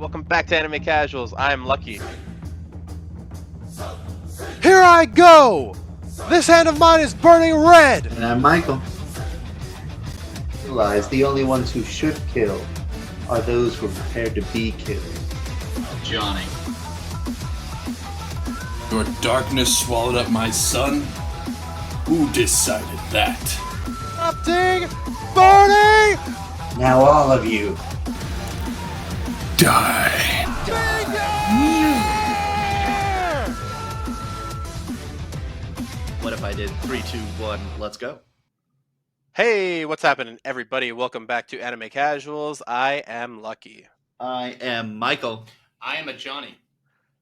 welcome back to Anime Casuals. I'm Lucky. Here I go! This hand of mine is burning red! And I'm Michael. Realize the only ones who should kill are those who are prepared to be killed. Johnny. Your darkness swallowed up my son? Who decided that? Erupting! Burning! Now all of you. Die. What if I did 3, 2, 1, let's go? Hey, what's happening, everybody? Welcome back to Anime Casuals. I am Lucky. I am Michael. I am a Johnny.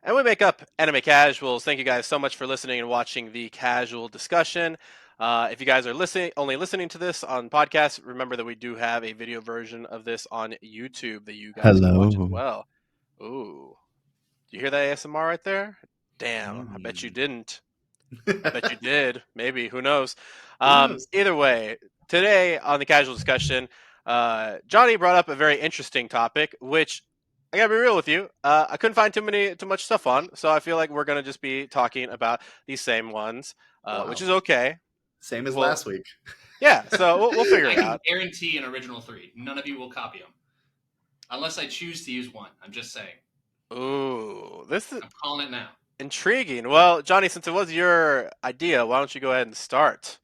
And we make up Anime Casuals. Thank you guys so much for listening and watching the casual discussion. If you guys are only listening to this on podcast, remember that we do have a video version of this on YouTube that you guys can watch as well. Ooh. Do you hear that ASMR right there? Damn, I bet you didn't. I bet you did. Maybe. Who knows? Either way, today on the casual discussion, Johnny brought up a very interesting topic, which I gotta be real with you. I couldn't find too much stuff on, so I feel like we're gonna just be talking about these same ones, which is okay. Same as last week. Yeah, so we'll figure it I out. can guarantee an original 3. None of you will copy them. Unless I choose to use one. I'm just saying. Ooh, this is I'm calling it now. intriguing. Well, Johnny, since it was your idea, why don't you go ahead and start?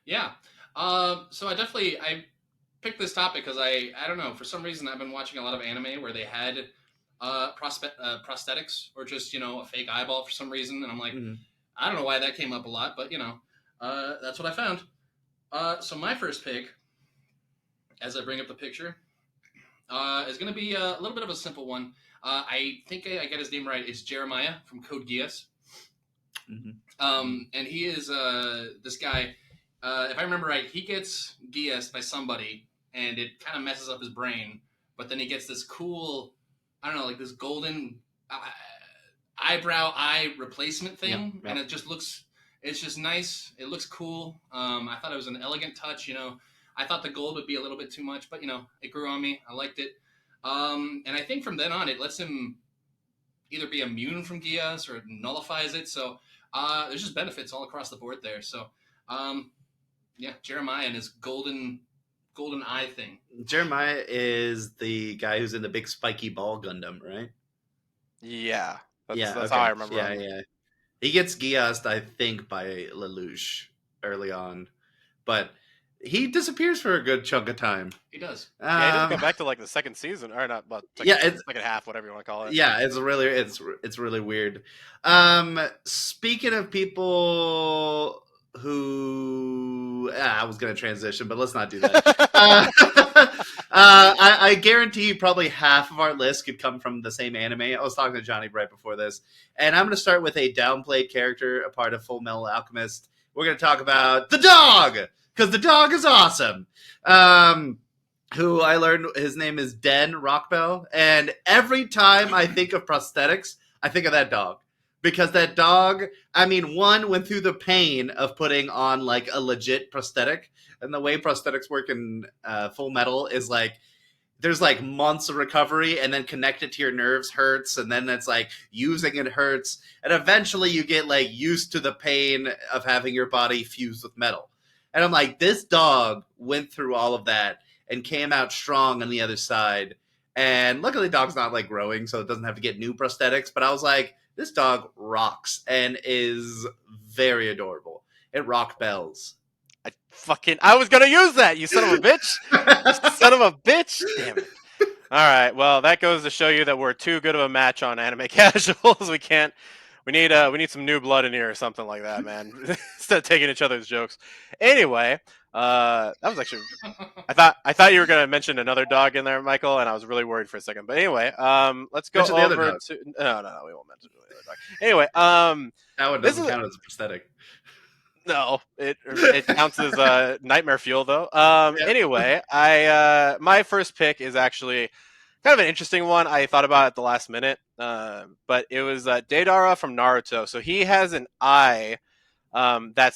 Yeah. So I picked this topic because I don't know, for some reason I've been watching a lot of anime where they had prosthetics or just, a fake eyeball for some reason. And I'm like, I don't know why that came up a lot, but, that's what I found. So my first pick, as I bring up the picture, is going to be a little bit of a simple one. I think I get his name right. It's Jeremiah from Code Geass. And he is this guy. If I remember right, he gets Geassed by somebody, and it kind of messes up his brain. But then he gets this cool, I don't know, like this golden eyebrow eye replacement thing, and it just looks. It's just nice. It looks cool. I thought it was an elegant touch. I thought the gold would be a little bit too much, but it grew on me. I liked it. And I think from then on, it lets him either be immune from Geass or it nullifies it. So there's just benefits all across the board there. So Jeremiah and his golden eye thing. Jeremiah is the guy who's in the big spiky ball Gundam, right? Yeah, that's how I remember. Yeah. He gets Geassed, I think, by Lelouch early on, but he disappears for a good chunk of time. He does. Yeah, he doesn't come back to like the second season, or not? But second half, whatever you want to call it. Yeah, it's really weird. Speaking of people who I was going to transition, but let's not do that. I guarantee probably half of our list could come from the same anime. I was talking to Johnny right before this, and I'm going to start with a downplayed character, a part of Full Metal Alchemist. We're going to talk about the dog, because the dog is awesome. Who I learned his name is Den Rockbell, and every time I think of prosthetics, I think of that dog. Because that dog, one, went through the pain of putting on like a legit prosthetic. And the way prosthetics work in Full Metal is like, there's like months of recovery, and then connected to your nerves hurts. And then it's like using it hurts. And eventually you get like used to the pain of having your body fused with metal. And I'm like, this dog went through all of that and came out strong on the other side. And luckily the dog's not like growing, so it doesn't have to get new prosthetics. But I was like, this dog rocks and is very adorable. It rock bells. I was gonna use that, you son of a bitch! You son of a bitch! Damn it! All right, well that goes to show you that we're too good of a match on Anime Casuals. We can't. We need some new blood in here or something like that, man. Instead of taking each other's jokes. Anyway, that was actually. I thought you were gonna mention another dog in there, Michael, and I was really worried for a second. But anyway, let's go over to. No, we won't mention the other dog. Anyway, that one doesn't count as a prosthetic. No, it counts as nightmare fuel though. Anyway, my first pick is actually kind of an interesting one. I thought about it at the last minute, but it was Deidara from Naruto. So he has an eye that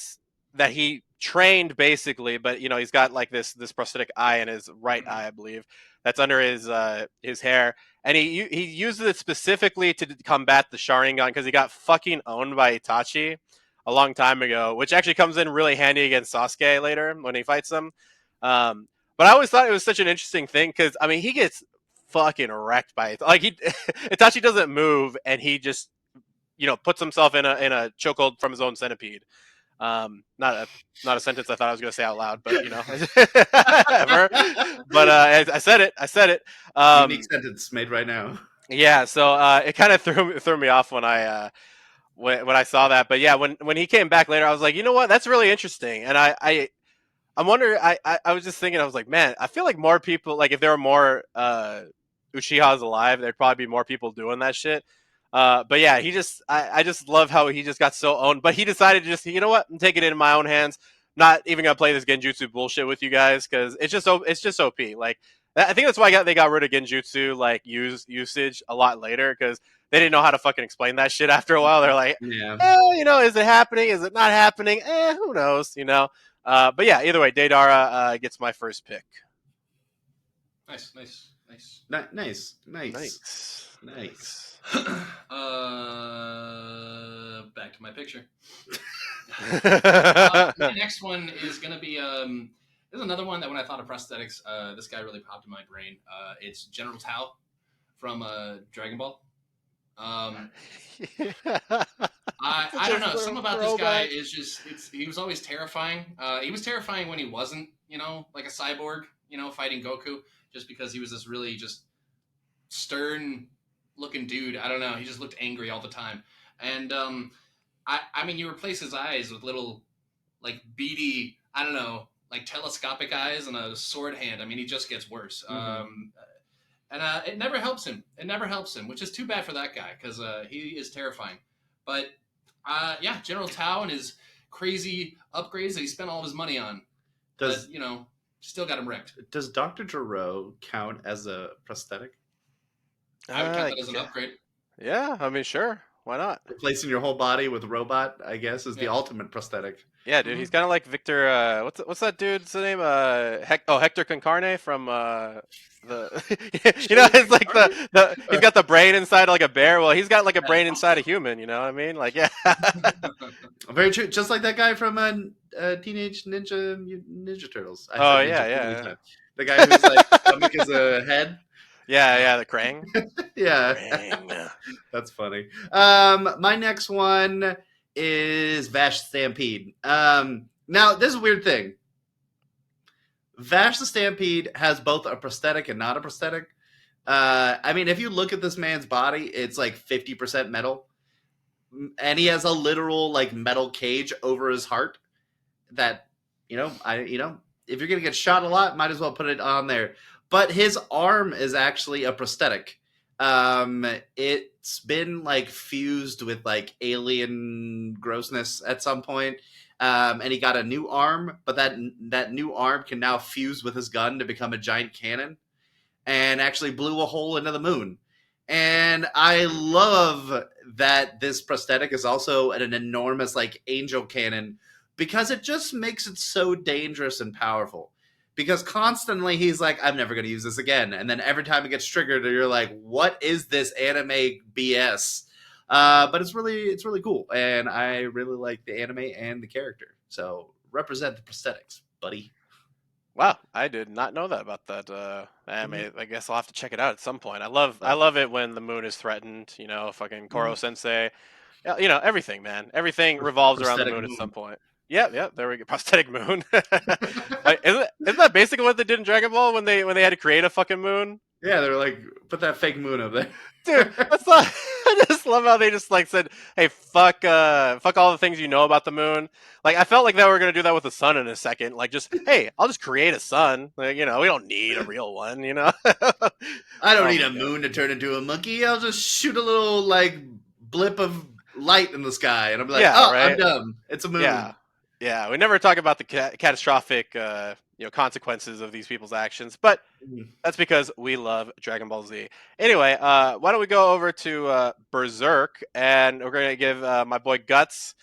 he trained basically, but he's got like this prosthetic eye in his right eye, I believe, that's under his hair, and he uses it specifically to combat the Sharingan because he got fucking owned by Itachi a long time ago, which actually comes in really handy against Sasuke later when he fights him. But I always thought it was such an interesting thing because I mean he gets fucking wrecked by it. Like he Itachi doesn't move and he just puts himself in a chokehold from his own centipede. Not a sentence I thought I was going to say out loud, but ever. But I said it. I said it. Unique Um, sentence made right now. yeah. So it kind of threw me off when I saw that. But yeah, when he came back later, I was like, you know what? That's really interesting. And I'm wondering. I was just thinking. I was like, man, I feel like more people, like if there were more Uchihas alive, there'd probably be more people doing that shit. But yeah, I just love how he just got so owned. But he decided to just, you know what, I'm taking it in my own hands. Not even gonna play this Genjutsu bullshit with you guys because it's just OP. Like I think that's why they got rid of Genjutsu like usage a lot later because they didn't know how to fucking explain that shit after a while. They're like, Yeah. is it happening? Is it not happening? Who knows? But yeah, either way, Deidara gets my first pick. Nice, nice, nice. Nice. Nice. Nice. Back to my picture. Nice. My next one is gonna be there's another one that when I thought of prosthetics, this guy really popped in my brain. It's General Tao from Dragon Ball. I don't know. Something about this guy is just he was always terrifying. He was terrifying when he wasn't, like a cyborg, fighting Goku, just because he was this really just stern looking dude. I don't know. He just looked angry all the time. And I mean, you replace his eyes with little like beady, I don't know, like telescopic eyes and a sword hand. I mean, he just gets worse. And it never helps him. It never helps him, which is too bad for that guy because he is terrifying. But yeah, General Tao and his crazy upgrades that he spent all of his money on. Does but, still got him wrecked. Does Dr. Gero count as a prosthetic? I would count that as an upgrade. Yeah, I mean, sure. Why not? Replacing your whole body with a robot, I guess, is the ultimate prosthetic. Yeah, dude, he's kind of like Victor. What's that dude's name? Hector Concarne from it's like he's got the brain inside like a bear. Well, he's got like a brain inside a human. You know what I mean? Like, yeah. Very true. Just like that guy from Teenage Ninja Turtles. Oh yeah. The guy who's like stomach is a head. Yeah, the Krang. Yeah, Krang. That's funny. My next one is Vash Stampede. Now this is a weird thing. Vash the Stampede has both a prosthetic and not a prosthetic. I mean, if you look at this man's body, it's like 50% metal, and he has a literal like metal cage over his heart. That if you're gonna get shot a lot, might as well put it on there. But his arm is actually a prosthetic. It's been like fused with like alien grossness at some point. And he got a new arm, but that new arm can now fuse with his gun to become a giant cannon and actually blew a hole into the moon. And I love that this prosthetic is also an enormous like angel cannon because it just makes it so dangerous and powerful. Because constantly he's like, I'm never going to use this again. And then every time it gets triggered, you're like, what is this anime BS? But it's really cool. And I really like the anime and the character. So represent the prosthetics, buddy. Wow, I did not know that about that anime. I guess I'll have to check it out at some point. I love it when the moon is threatened. Fucking Koro Sensei. Yeah, everything, man. Everything revolves around the moon at some point. Yeah, there we go. Prosthetic moon. Isn't that basically what they did in Dragon Ball when they had to create a fucking moon? Yeah, they're like, put that fake moon up there. Dude, that's not. I just love how they just like said, "Hey, fuck all the things you know about the moon." Like, I felt like they were gonna do that with the sun in a second. Like, just hey, I'll just create a sun. Like, we don't need a real one. I don't need a moon to turn into a monkey. I'll just shoot a little like blip of light in the sky, and I'm like, right? I'm dumb. It's a moon. Yeah. We never talk about the catastrophic consequences of these people's actions, but that's because we love Dragon Ball Z. Anyway, why don't we go over to Berserk, and we're going to give my boy Guts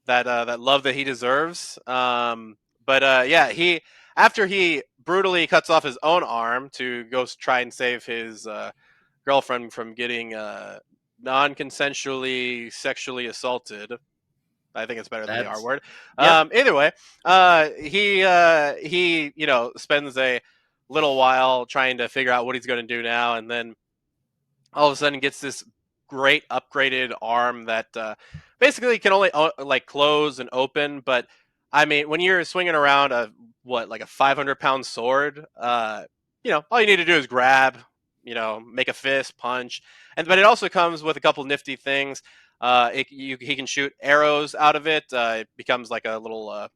that love that he deserves. But yeah, he after he brutally cuts off his own arm to go try and save his girlfriend from getting non-consensually sexually assaulted. I think it's better than the R That's word. yep. Either way, he spends a little while trying to figure out what he's going to do now, and then all of a sudden gets this great upgraded arm that basically can only like close and open. But I mean, when you're swinging around a like a 500-pound sword, all you need to do is grab, make a fist, punch, but it also comes with a couple nifty things. He can shoot arrows out of it. It becomes like a little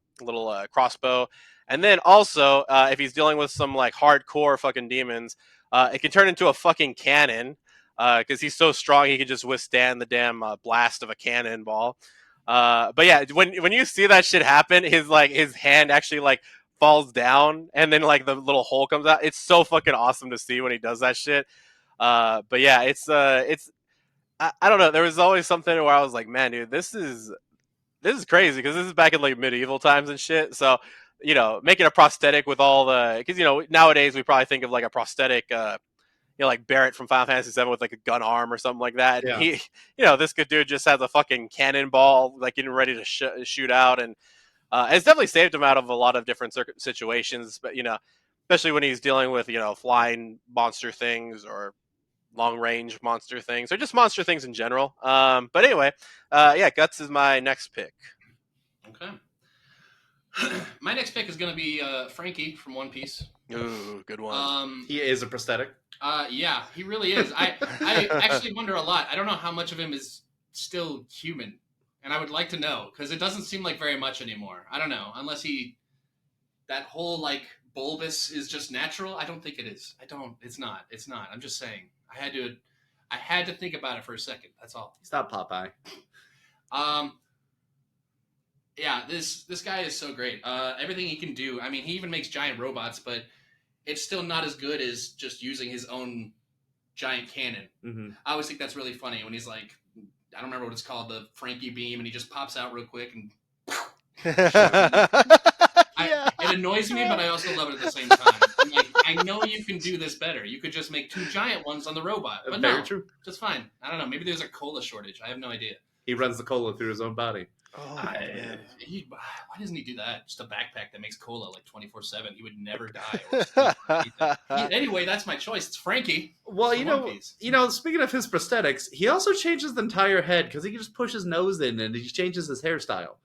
crossbow, and then also if he's dealing with some like hardcore fucking demons, it can turn into a fucking cannon because he's so strong he can just withstand the damn blast of a cannonball. But yeah, when you see that shit happen, his hand actually like falls down and then like the little hole comes out. It's so fucking awesome to see when he does that shit. But yeah, it's I don't know. There was always something where I was like, man, dude, this is crazy because this is back in like medieval times and shit. So making a prosthetic with all the because nowadays we probably think of like a prosthetic. Like Barrett from Final Fantasy VII with like a gun arm or something like that. And Yeah. he, this good dude just has a fucking cannonball, like getting ready to shoot out. And it's definitely saved him out of a lot of different situations. But, especially when he's dealing with, flying monster things or long range monster things or just monster things in general. But anyway, yeah, Guts is my next pick. Okay. My next pick is going to be Frankie from One Piece. Ooh, good one. He is a prosthetic. Yeah, he really is. I actually wonder a lot. I don't know how much of him is still human, and I would like to know because it doesn't seem like very much anymore. I don't know, unless that whole like bulbous is just natural. I don't think it is. I don't. It's not. It's not. I'm just saying. I had to think about it for a second. That's all. He's not Popeye. Yeah, this guy is so great. Everything he can do. I mean, he even makes giant robots, but it's still not as good as just using his own giant cannon. Mm-hmm. I always think that's really funny when he's like, I don't remember what it's called, the Frankie beam, and he just pops out real quick and. It annoys me, but I also love it at the same time. I'm like, I know you can do this better. You could just make two giant ones on the robot, but Very no, true. just fine. I don't know. Maybe there's a cola shortage. I have no idea. He runs the cola through his own body. Oh, why doesn't he do that? Just a backpack that makes cola like 24/7. He would never die. Or anyway, that's my choice. It's Frankie. Well, speaking of his prosthetics, he also changes the entire head because he can just push his nose in and he changes his hairstyle.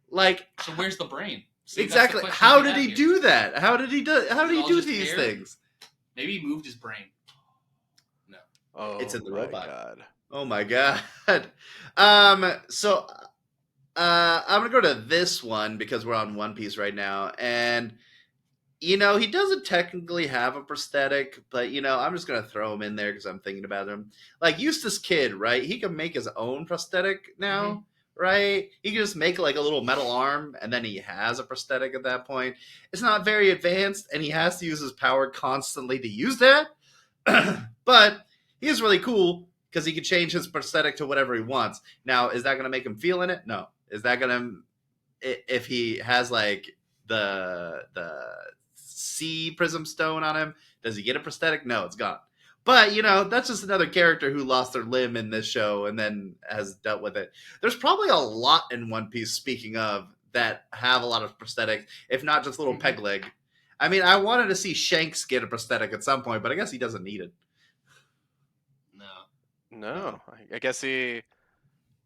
Like, so where's the brain? See, exactly. How did he do that? How did he do these hair? things? Maybe he moved his brain. No. Oh, it's in the robot. God. Oh my god. So I'm gonna go to this one because we're on One Piece right now, and he doesn't technically have a prosthetic, but I'm just gonna throw him in there because I'm thinking about him. Like Eustace Kid, right? He can make his own prosthetic now. Mm-hmm. Right? He can just make like a little metal arm and then he has a prosthetic at that point. It's not very advanced and he has to use his power constantly to use that. But he is really cool because he can change his prosthetic to whatever he wants. Now, is that going to make him feel in it? No. Is that going to, if he has like the sea prism stone on him, does he get a prosthetic? No, it's gone. But, that's just another character who lost their limb in this show and then has dealt with it. There's probably a lot in One Piece, speaking of, that have a lot of prosthetics, if not just little peg leg. I mean, I wanted to see Shanks get a prosthetic at some point, but I guess he doesn't need it. No. I guess he's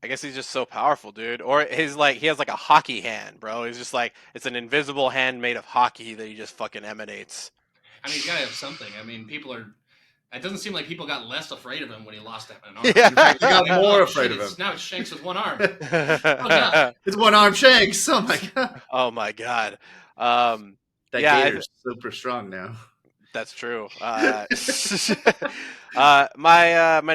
just so powerful, dude. Or he has like a hockey hand, bro. He's just like, it's an invisible hand made of hockey that he just fucking emanates. I mean, he's got to have something. I mean, it doesn't seem like people got less afraid of him when he lost an arm. Yeah. In fact, they got more afraid of him. Now it's Shanks with one arm. Oh, God. It's one arm Shanks. Oh, my God. Oh, my God. That gator's super strong now. That's true. My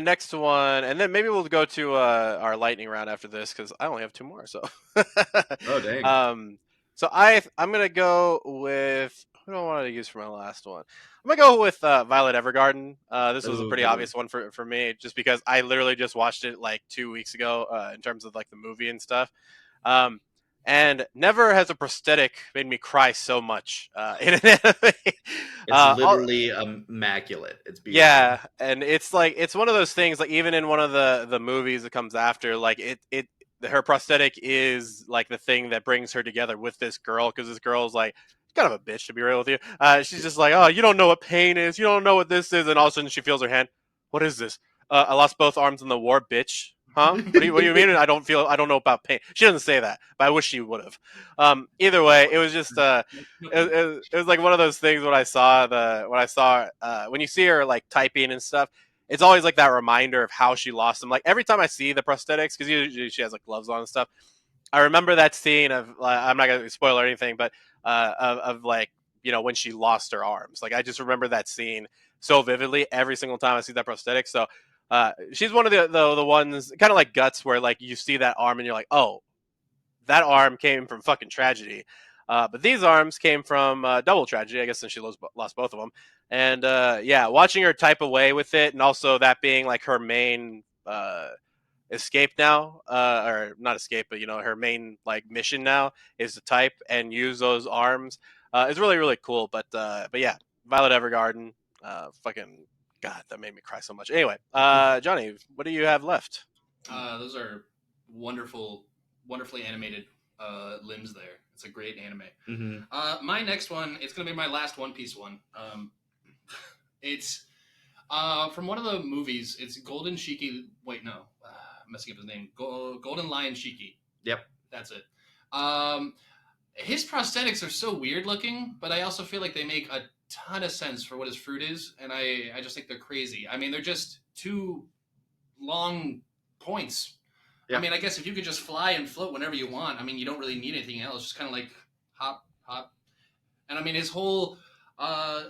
next one, and then maybe we'll go to our lightning round after this because I only have two more. So. Oh, dang. So I'm gonna go with Who do I want to use for my last one? I'm gonna go with Violet Evergarden. This was a Ooh, pretty good one. obvious one for me, just because I literally just watched it like 2 weeks ago in terms of like the movie and stuff. Um, and never has a prosthetic made me cry so much in an anime. It's All, literally immaculate. It's beautiful. yeah, and it's like it's one of those things. Like even in one of the movies that comes after, like it her prosthetic is like the thing that brings her together with this girl because this girl's like kind of a bitch to be real with you. She's just like, oh, you don't know what pain is, you don't know what this is, and all of a sudden she feels her hand. What is this? I lost both arms in the war, bitch. Huh? What do you mean? I don't know about pain. She doesn't say that, but I wish she would have. Either way, it was just it was like one of those things when you see her like typing and stuff. It's always like that reminder of how she lost them. Like every time I see the prosthetics, because usually she has like gloves on and stuff. I remember that scene of I'm not gonna spoil or anything, but of like when she lost her arms. Like I just remember that scene so vividly every single time I see that prosthetic. So she's one of the ones kind of like Guts, where like you see that arm and you're like, oh, that arm came from fucking tragedy. But these arms came from double tragedy, I guess, since she lost both of them. And yeah, watching her type away with it, and also that being like her main escape now, or not escape, but her main like mission now is to type and use those arms. It's really really cool. But yeah, Violet Evergarden, fucking God, that made me cry so much. Anyway, Johnny, what do you have left? Those are wonderfully animated limbs there. It's a great anime. My next one, it's going to be my last One Piece one. It's from one of the movies. It's Golden Shiki. Wait, no. I'm messing up his name. Golden Lion Shiki. Yep. That's it. His prosthetics are so weird looking, but I also feel like they make a ton of sense for what his fruit is, and I just think they're crazy. I mean, they're just two long points. Yeah. I mean, I guess if you could just fly and float whenever you want, I mean, you don't really need anything else. Just kind of like hop, hop. And I mean, his whole, I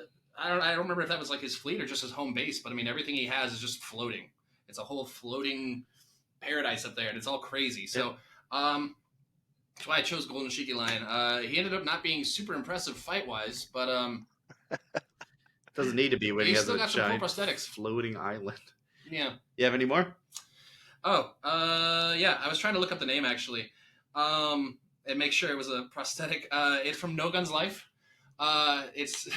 don't remember if that was like his fleet or just his home base, but I mean, everything he has is just floating. It's a whole floating paradise up there, and it's all crazy. So, that's why I chose Golden Shiki Lion. He ended up not being super impressive fight wise, but Doesn't need to be when he he's has still a got some cool giant prosthetics. floating island. Yeah. You have any more? Oh, yeah. I was trying to look up the name actually, and make sure it was a prosthetic. It's from No Gun's Life. It's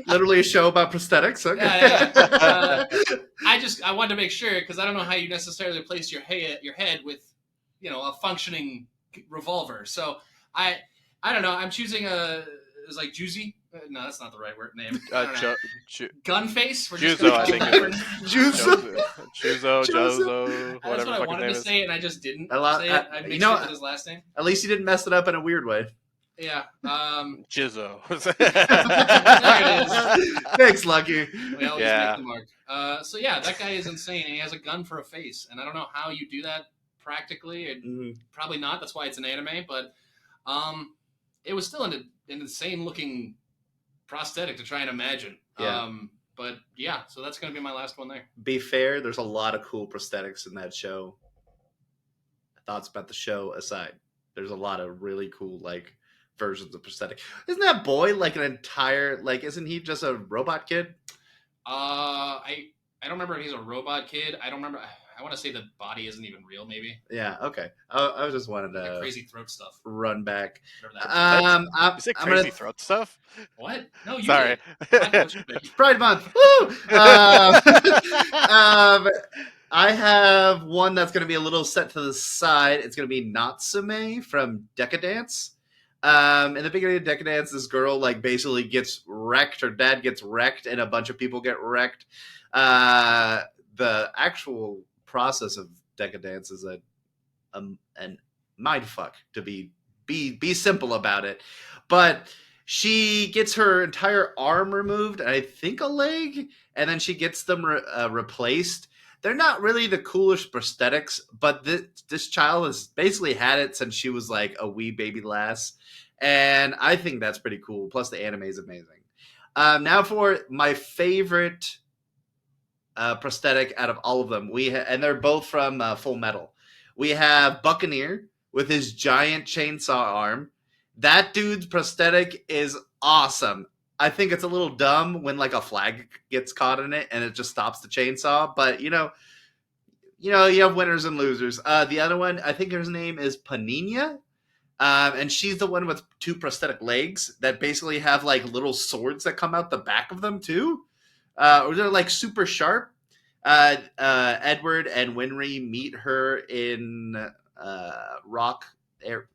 Literally a show about prosthetics. Okay. yeah. I wanted to make sure because I don't know how you necessarily place your head with, a functioning revolver. So I don't know. I'm choosing it's like Juicy. No, that's not the right word name. I don't know. Gunface. We're just Juzo, gonna I call think him it is. Juice. Juzo, Jozo, That's whatever what I fucking wanted name to is. say, and I just didn't I say it. I you mixed know- it with his last name. At least you didn't mess it up in a weird way. Yeah. Jizzo. There it is. Thanks, Lucky. We always Yeah. make the mark. So yeah, that guy is insane, and he has a gun for a face, and I don't know how you do that practically. Probably not. That's why it's an anime, but it was still an insane looking prosthetic to try and imagine. Yeah. But yeah, so that's gonna be my last one there. Be fair, there's a lot of cool prosthetics in that show. Thoughts about the show aside, there's a lot of really cool like versions of prosthetic. Isn't that boy like an entire isn't he just a robot kid? I don't remember if he's a robot kid. I don't remember. I want to say the body isn't even real. Maybe Yeah, okay. I was just wanted like to crazy throat stuff. run back. Whatever that is. I'm, You say I'm crazy gonna throat stuff? What? No, you Sorry. did. I thought you did. Pride Month. Woo! I have one that's going to be a little set to the side. It's going to be Natsume from Decadence. In the beginning of Decadence, this girl basically gets wrecked. Her dad gets wrecked, and a bunch of people get wrecked. The actual process of Decadence is a mind fuck, to be simple about it. But she gets her entire arm removed, and I think a leg, and then she gets them replaced. They're not really the coolest prosthetics, but this child has basically had it since she was like a wee baby lass, and I think that's pretty cool. Plus, the anime is amazing. Now for my favorite prosthetic out of all of them, and they're both from Full Metal. We have Buccaneer with his giant chainsaw arm. That dude's prosthetic is awesome. I think it's a little dumb when like a flag gets caught in it and it just stops the chainsaw, but you have winners and losers. The other one, I think her name is Panina. And she's the one with two prosthetic legs that basically have like little swords that come out the back of them too. Or they're like super sharp. Edward and Winry meet her in Rock Air,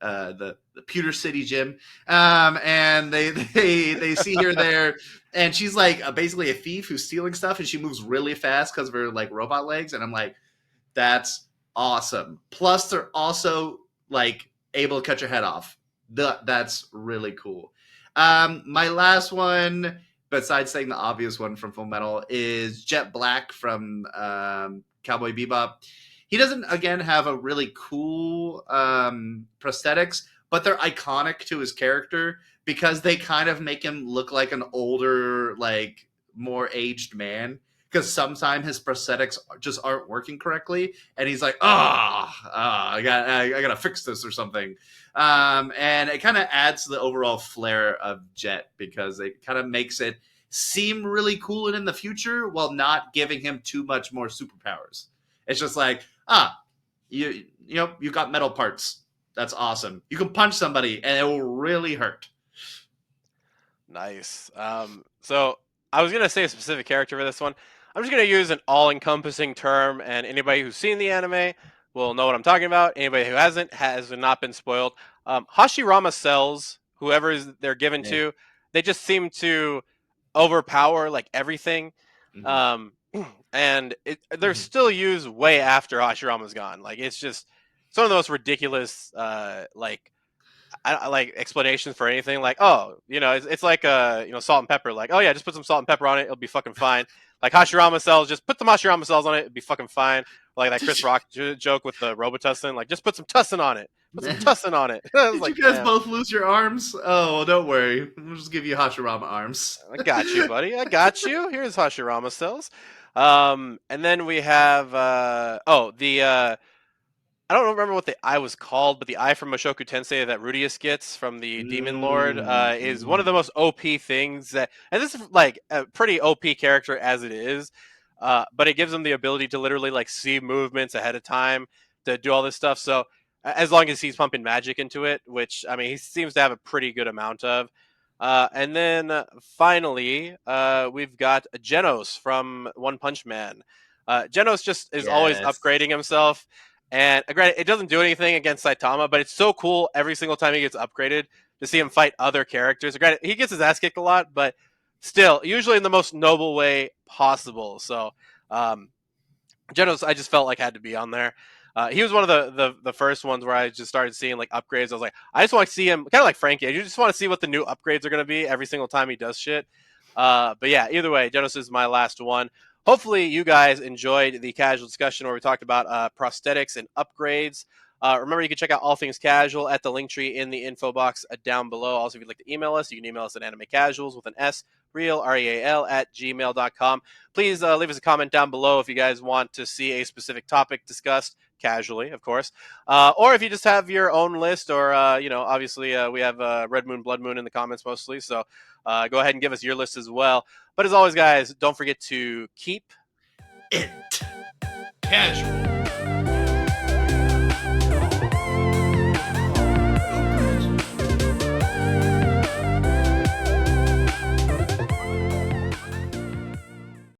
the Pewter City gym, and they see her there, and she's like basically a thief who's stealing stuff, and she moves really fast because of her like robot legs, and I'm like, that's awesome. Plus, they're also like able to cut your head off. That's really cool. My last one, besides saying the obvious one from Full Metal, is Jet Black from Cowboy Bebop. He doesn't again have a really cool prosthetics, but they're iconic to his character because they kind of make him look like an older, like more aged man. Because sometimes his prosthetics just aren't working correctly, and he's like, I gotta fix this or something. And it kind of adds to the overall flair of Jet because it kind of makes it seem really cool and in the future while not giving him too much more superpowers. It's just like, you got metal parts. That's awesome. You can punch somebody and it will really hurt. Nice. So I was gonna say a specific character for this one. I'm just gonna use an all-encompassing term, and anybody who's seen the anime will know what I'm talking about. Anybody who hasn't has not been spoiled. Hashirama cells, whoever they're given Yeah. to, they just seem to overpower like everything. Mhm. Um, and they're still used way after Hashirama's gone. Like it's one of the most ridiculous like I like explanations for anything. Like, oh, it's like salt and pepper. Like, oh yeah, just put some salt and pepper on it, it'll be fucking fine. Like Hashirama cells, just put some Hashirama cells on it, it'll be fucking fine. Like that Chris Rock joke with the Robitussin. Like, just put some tussin on it. Put some tussin on it. I was Did you like, guys damn, both lose your arms? Oh, well, don't worry. We'll just give you Hashirama arms. I got you, buddy. I got you. Here's Hashirama cells. And then we have the I don't remember what the eye was called, but the eye from Mushoku Tensei that Rudius gets from the Demon Lord is one of the most OP things and this is like a pretty OP character as it is, but it gives him the ability to literally like see movements ahead of time to do all this stuff. So as long as he's pumping magic into it, which I mean he seems to have a pretty good amount of. And then finally, we've got Genos from One Punch Man. Genos just is always Yes. upgrading himself. And granted, it doesn't do anything against Saitama, but it's so cool every single time he gets upgraded to see him fight other characters. Granted, he gets his ass kicked a lot, but still, usually in the most noble way possible. So, Genos, I just felt like had to be on there. He was one of the first ones where I just started seeing like upgrades. I was like, I just want to see him, kind of like Frankie. You just want to see what the new upgrades are going to be every single time he does shit. But yeah, either way, Genos is my last one. Hopefully, you guys enjoyed the casual discussion where we talked about prosthetics and upgrades. Remember, you can check out All Things Casual at the link tree in the info box down below. Also, if you'd like to email us, you can email us at animecasuals with an S, real, R-E-A-L, at gmail.com. Please leave us a comment down below if you guys want to see a specific topic discussed casually, of course. Or if you just have your own list, or, obviously we have Red Moon, Blood Moon in the comments mostly. So go ahead and give us your list as well. But as always, guys, don't forget to keep It. Casual.